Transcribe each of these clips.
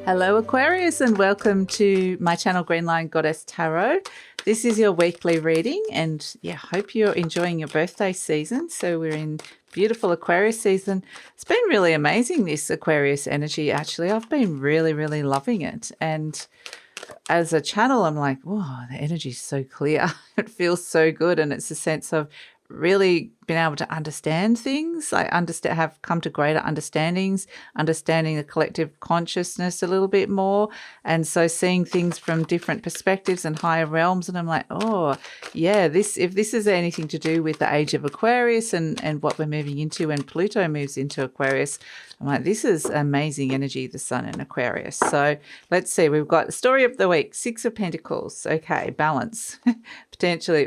Hello Aquarius, and welcome to my channel Green Lion Goddess Tarot. This is your weekly reading, and hope you're enjoying your birthday season. So we're in beautiful Aquarius season. It's been really amazing, this Aquarius energy. Actually, I've been really loving it, and as a channel I'm like, whoa, the energy is so clear. It feels so good, and it's a sense of really being able to understand things. I have come to greater understanding the collective consciousness a little bit more, and so seeing things from different perspectives and higher realms. And I'm like, oh yeah, if this is anything to do with the age of Aquarius and what we're moving into when Pluto moves into Aquarius, I'm like, this is amazing energy, the sun in Aquarius. So let's see, we've got the story of the week, Six of Pentacles. Okay, balance. Potentially,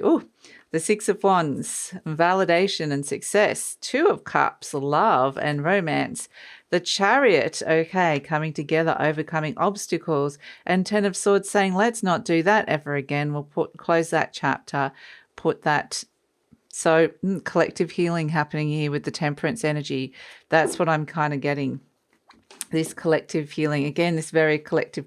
the Six of Wands, validation and success. Two of Cups, love and romance. The Chariot, okay, coming together, overcoming obstacles. And Ten of Swords saying, let's not do that ever again. We'll close that chapter, put that. So collective healing happening here with the Temperance energy. That's what I'm kind of getting. This collective healing, again, this very collective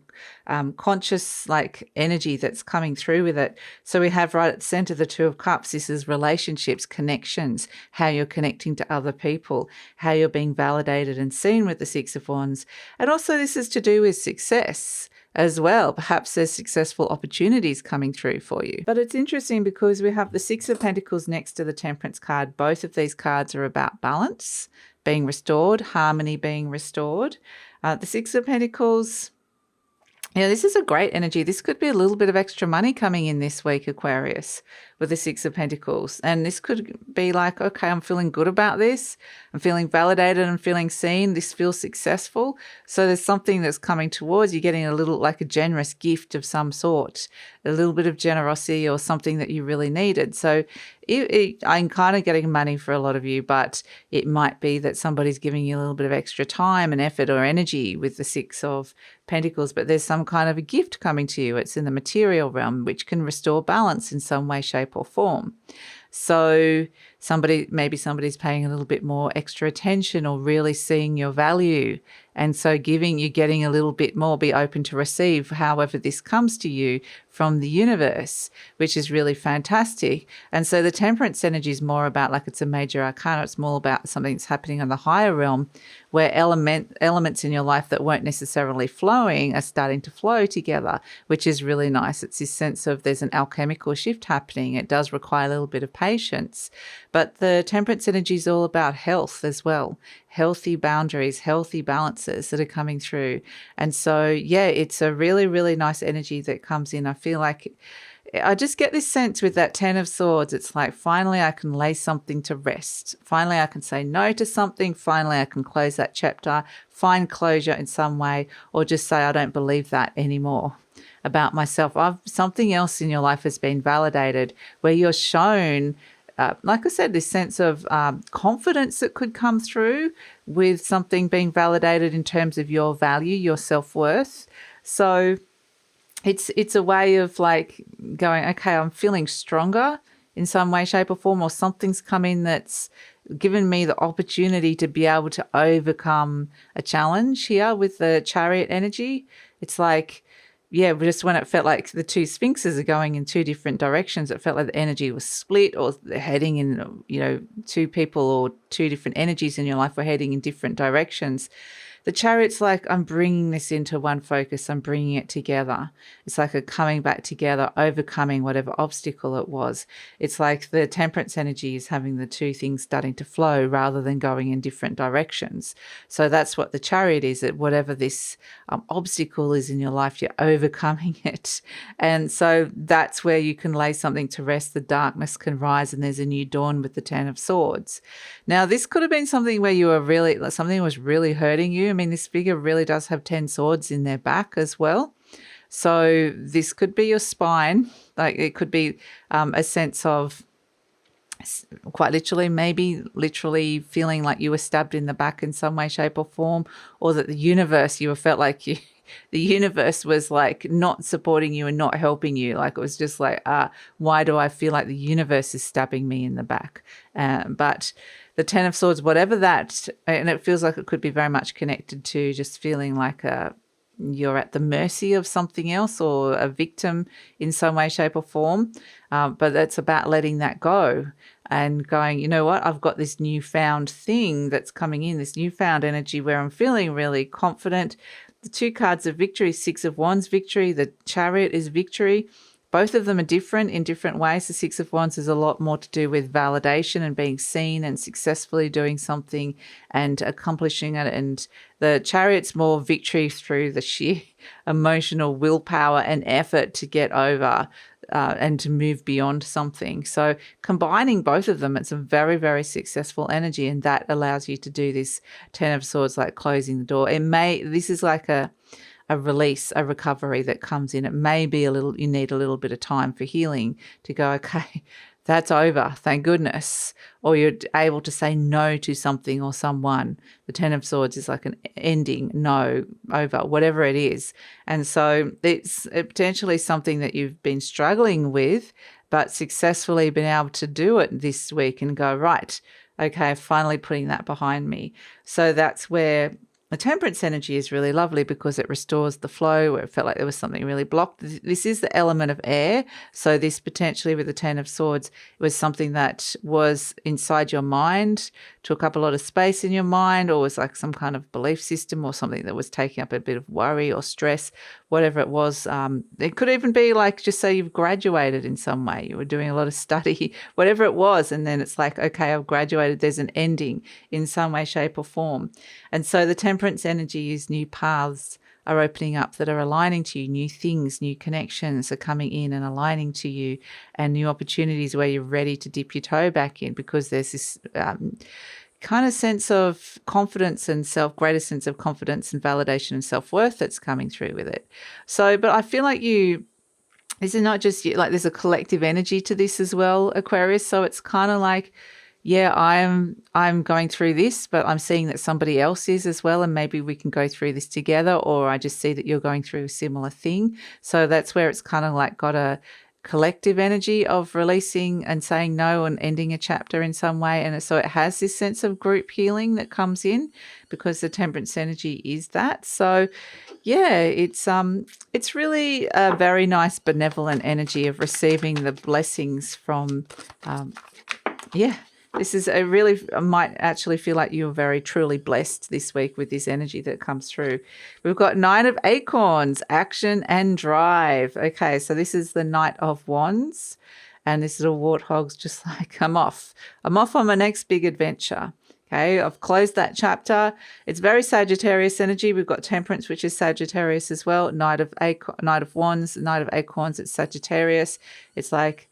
conscious energy that's coming through with it. So we have right at the center the Two of Cups. This is relationships, connections, how you're connecting to other people, how you're being validated and seen with the Six of Wands. And also this is to do with success as well. Perhaps there's successful opportunities coming through for you. But it's interesting because we have the Six of Pentacles next to the Temperance card. Both of these cards are about balance being restored, harmony being restored. The Six of Pentacles, this is a great energy. This could be a little bit of extra money coming in this week, Aquarius, with the Six of Pentacles. And this could be like, okay, I'm feeling good about this. I'm feeling validated. I'm feeling seen. This feels successful. So there's something that's coming towards you, getting a little, like a generous gift of some sort, a little bit of generosity or something that you really needed. So I'm kind of getting money for a lot of you, but it might be that somebody's giving you a little bit of extra time and effort or energy with the Six of Pentacles, but there's some kind of a gift coming to you. It's in the material realm, which can restore balance in some way, shape or form. So maybe somebody's paying a little bit more extra attention or really seeing your value. And so you're getting a little bit more, be open to receive however this comes to you from the universe, which is really fantastic. And so the Temperance energy is more about, like, it's a major arcana. It's more about something that's happening on the higher realm, where elements in your life that weren't necessarily flowing are starting to flow together, which is really nice. It's this sense of there's an alchemical shift happening. It does require a little bit of patience. But the Temperance energy is all about health as well. Healthy boundaries, healthy balances that are coming through. And so, it's a really nice energy that comes in. I feel like I just get this sense with that Ten of Swords. It's like, finally I can lay something to rest. Finally I can say no to something. Finally I can close that chapter, find closure in some way, or just say I don't believe that anymore about myself. Something else in your life has been validated, where you're shown, like I said, this sense of confidence that could come through with something being validated in terms of your value, your self-worth. So it's a way of like going, okay, I'm feeling stronger in some way, shape or form, or something's come in that's given me the opportunity to be able to overcome a challenge here with the Chariot energy. It's like, just when it felt like the two sphinxes are going in two different directions, it felt like the energy was split, or they're heading in, two people or two different energies in your life were heading in different directions. The Chariot's like, I'm bringing this into one focus. I'm bringing it together. It's like a coming back together, overcoming whatever obstacle it was. It's like the Temperance energy is having the two things starting to flow rather than going in different directions. So that's what the Chariot is, that whatever this obstacle is in your life, you're overcoming it. And so that's where you can lay something to rest. The darkness can rise and there's a new dawn with the Ten of Swords. Now, this could have been something where something was really hurting you. I mean, this figure really does have 10 swords in their back as well. So this could be your spine. Like, it could be a sense of, quite literally, maybe literally feeling like you were stabbed in the back in some way, shape or form, or that the universe, you felt like the universe was like not supporting you and not helping you. Like, it was just like, why do I feel like the universe is stabbing me in the back? But the Ten of Swords, whatever that, and it feels like it could be very much connected to just feeling like you're at the mercy of something else or a victim in some way, shape or form. But it's about letting that go and going, you know what, I've got this newfound thing that's coming in, this newfound energy where I'm feeling really confident. The 2 cards of victory, 6 of Wands, victory. The Chariot is victory. Both of them are different in different ways. The 6 of Wands is a lot more to do with validation and being seen and successfully doing something and accomplishing it. And the Chariot's more victory through the sheer emotional willpower and effort to get over and to move beyond something. So combining both of them, it's a very, very successful energy, and that allows you to do this 10 of Swords, like closing the door. This is like a release, a recovery that comes in. It may be you need a little bit of time for healing to go, okay, that's over, thank goodness. Or you're able to say no to something or someone. The 10 of Swords is like an ending, no, over, whatever it is. And so it's potentially something that you've been struggling with, but successfully been able to do it this week and go, right, okay, finally putting that behind me. So that's where the Temperance energy is really lovely, because it restores the flow where it felt like there was something really blocked. This is the element of air. So this potentially with the 10 of Swords was something that was inside your mind, took up a lot of space in your mind, or was like some kind of belief system or something that was taking up a bit of worry or stress, whatever it was. It could even be like, just say you've graduated in some way. You were doing a lot of study, whatever it was. And then it's like, okay, I've graduated. There's an ending in some way, shape or form. And so the Temperance energy is new paths are opening up that are aligning to you, new things, new connections are coming in and aligning to you, and new opportunities where you're ready to dip your toe back in, because there's this kind of sense of confidence and greater sense of confidence and validation and self-worth that's coming through with it. So, but I feel like this is not just you, like there's a collective energy to this as well, Aquarius. So it's kind of like, yeah, I'm going through this, but I'm seeing that somebody else is as well, and maybe we can go through this together, or I just see that you're going through a similar thing. So that's where it's kind of like got a collective energy of releasing and saying no and ending a chapter in some way. And so it has this sense of group healing that comes in, because the Temperance energy is that. So yeah, it's really a very nice benevolent energy of receiving the blessings from this is I might actually feel like you're very truly blessed this week with this energy that comes through. We've got 9 of Acorns, action and drive. Okay, so this is the Knight of Wands, and this little warthog's just like, I'm off on my next big adventure. Okay, I've closed that chapter. It's very Sagittarius energy. We've got Temperance, which is Sagittarius as well. Knight of Wands, Knight of Acorns, it's Sagittarius. It's like,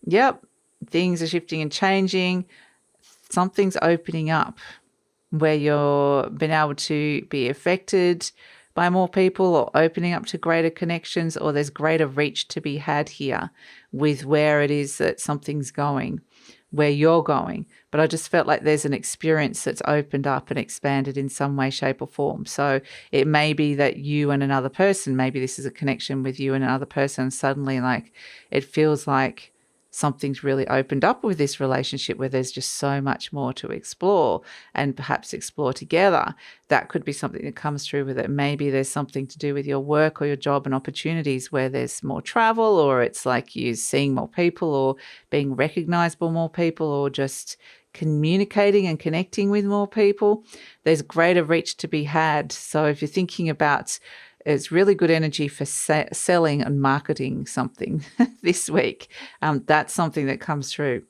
yep, things are shifting and changing. Something's opening up where you're been able to be affected by more people, or opening up to greater connections, or there's greater reach to be had here with where it is that something's going, where you're going. But I just felt like there's an experience that's opened up and expanded in some way, shape or form. So it may be that you and another person, maybe this is a connection with you and another person, suddenly like it feels like something's really opened up with this relationship, where there's just so much more to explore and perhaps explore together. That could be something that comes through with it. Maybe there's something to do with your work or your job and opportunities where there's more travel, or it's like you seeing more people or being recognized by more people, or just communicating and connecting with more people. There's greater reach to be had. So if you're thinking about, it's really good energy for selling and marketing something this week. That's something that comes through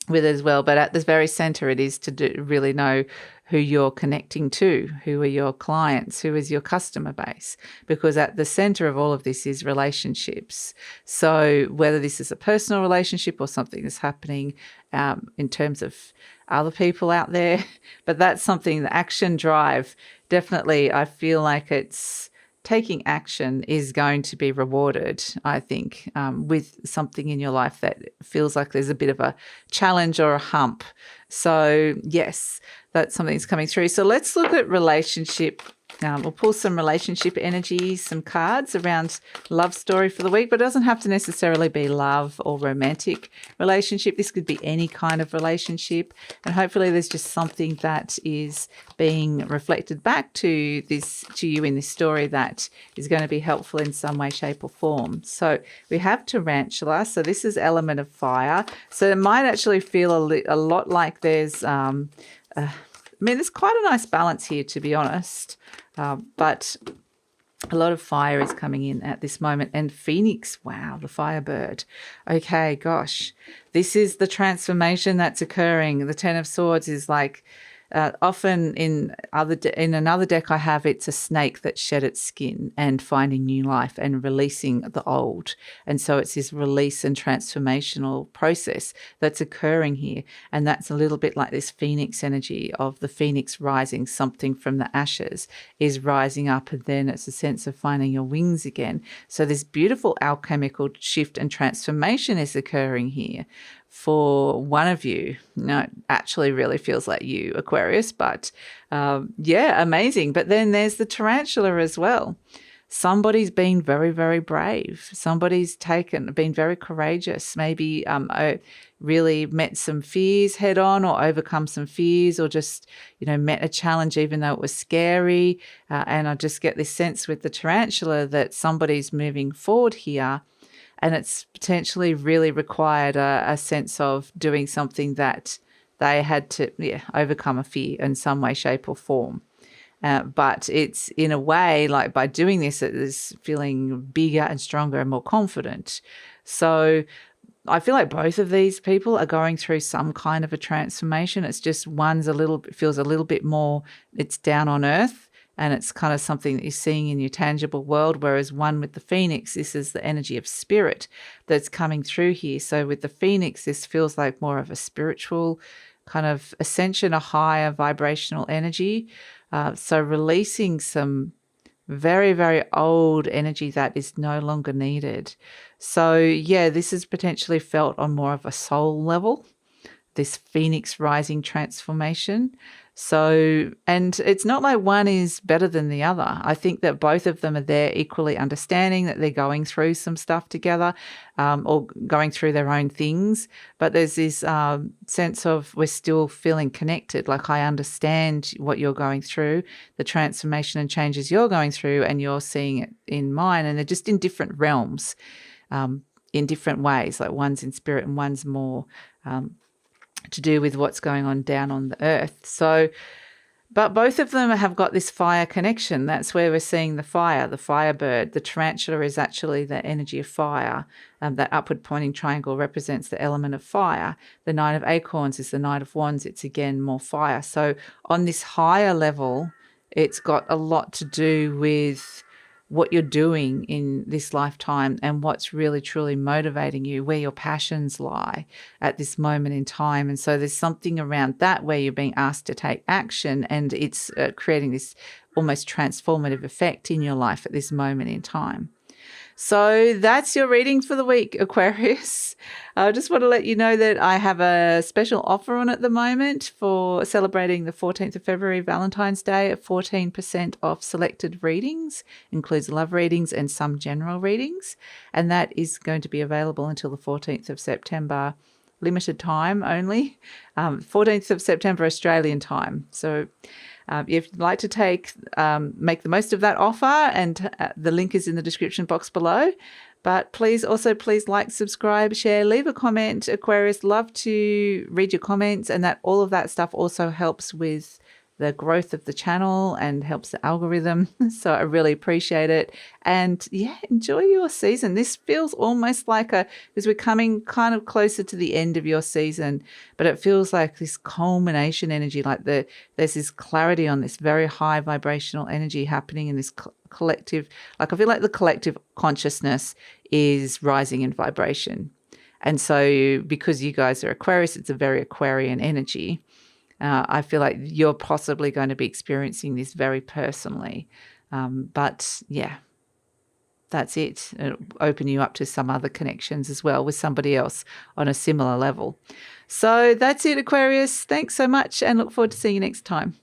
with it as well. But at the very center, it is to really know who you're connecting to, who are your clients, who is your customer base, because at the center of all of this is relationships. So whether this is a personal relationship or something that's happening in terms of other people out there, but that's something, the action drive, definitely I feel like it's taking action is going to be rewarded, I think, with something in your life that feels like there's a bit of a challenge or a hump. So yes, that's something that's coming through. So let's look at relationship We'll pull some relationship energies, some cards around love story for the week, but it doesn't have to necessarily be love or romantic relationship. This could be any kind of relationship. And hopefully there's just something that is being reflected back to you in this story that is going to be helpful in some way, shape or form. So we have tarantula. So this is element of fire. So it might actually feel a lot like there's, there's quite a nice balance here, to be honest. But a lot of fire is coming in at this moment. And Phoenix, wow, the firebird. Okay, gosh, this is the transformation that's occurring. The Ten of Swords is like often in another deck I have, it's a snake that shed its skin and finding new life and releasing the old. And so it's this release and transformational process that's occurring here. And that's a little bit like this phoenix energy of the phoenix rising, something from the ashes is rising up, and then it's a sense of finding your wings again. So this beautiful alchemical shift and transformation is occurring here for one of you. No, it actually really feels like you, Aquarius, but yeah, amazing. But then there's the tarantula as well. Somebody's been very, very brave. Somebody's been very courageous, maybe really met some fears head on, or overcome some fears, or just, met a challenge even though it was scary. And I just get this sense with the tarantula that somebody's moving forward here. And it's potentially really required a sense of doing something that they had to overcome a fear in some way, shape or form. But it's in a way, like by doing this, it is feeling bigger and stronger and more confident. So I feel like both of these people are going through some kind of a transformation. It's just feels a little bit more, it's down on earth. And it's kind of something that you're seeing in your tangible world, whereas one with the phoenix, this is the energy of spirit that's coming through here. So with the phoenix, this feels like more of a spiritual kind of ascension, a higher vibrational energy. So releasing some very, very old energy that is no longer needed. So yeah, this is potentially felt on more of a soul level, this phoenix rising transformation. So, and it's not like one is better than the other. I think that both of them are there equally understanding that they're going through some stuff together, or going through their own things. But there's this sense of we're still feeling connected. Like I understand what you're going through, the transformation and changes you're going through, and you're seeing it in mine. And they're just in different realms, in different ways. Like one's in spirit and one's more to do with what's going on down on the earth. So, but both of them have got this fire connection. That's where we're seeing the fire, the firebird. The tarantula is actually the energy of fire. That upward pointing triangle represents the element of fire. The Knight of Acorns is the Knight of Wands. It's again more fire. So on this higher level, it's got a lot to do with what you're doing in this lifetime and what's really truly motivating you, where your passions lie at this moment in time. And so there's something around that where you're being asked to take action, and it's creating this almost transformative effect in your life at this moment in time. So that's your reading for the week, Aquarius. I just want to let you know that I have a special offer on at the moment for celebrating the 14th of February, Valentine's Day, at 14% off selected readings, includes love readings and some general readings. And that is going to be available until the 14th of September, limited time only, 14th of September Australian time. So if you'd like to make the most of that offer, and the link is in the description box below. But please like, subscribe, share, leave a comment. Aquarius, love to read your comments, and that all of that stuff also helps with the growth of the channel and helps the algorithm. So I really appreciate it. And yeah, enjoy your season. This feels almost like because we're coming kind of closer to the end of your season, but it feels like this culmination energy, like there's this clarity on this very high vibrational energy happening in this collective, like I feel like the collective consciousness is rising in vibration. And so because you guys are Aquarius, it's a very Aquarian energy. I feel like you're possibly going to be experiencing this very personally. But yeah, that's it. It'll open you up to some other connections as well with somebody else on a similar level. So that's it, Aquarius. Thanks so much, and look forward to seeing you next time.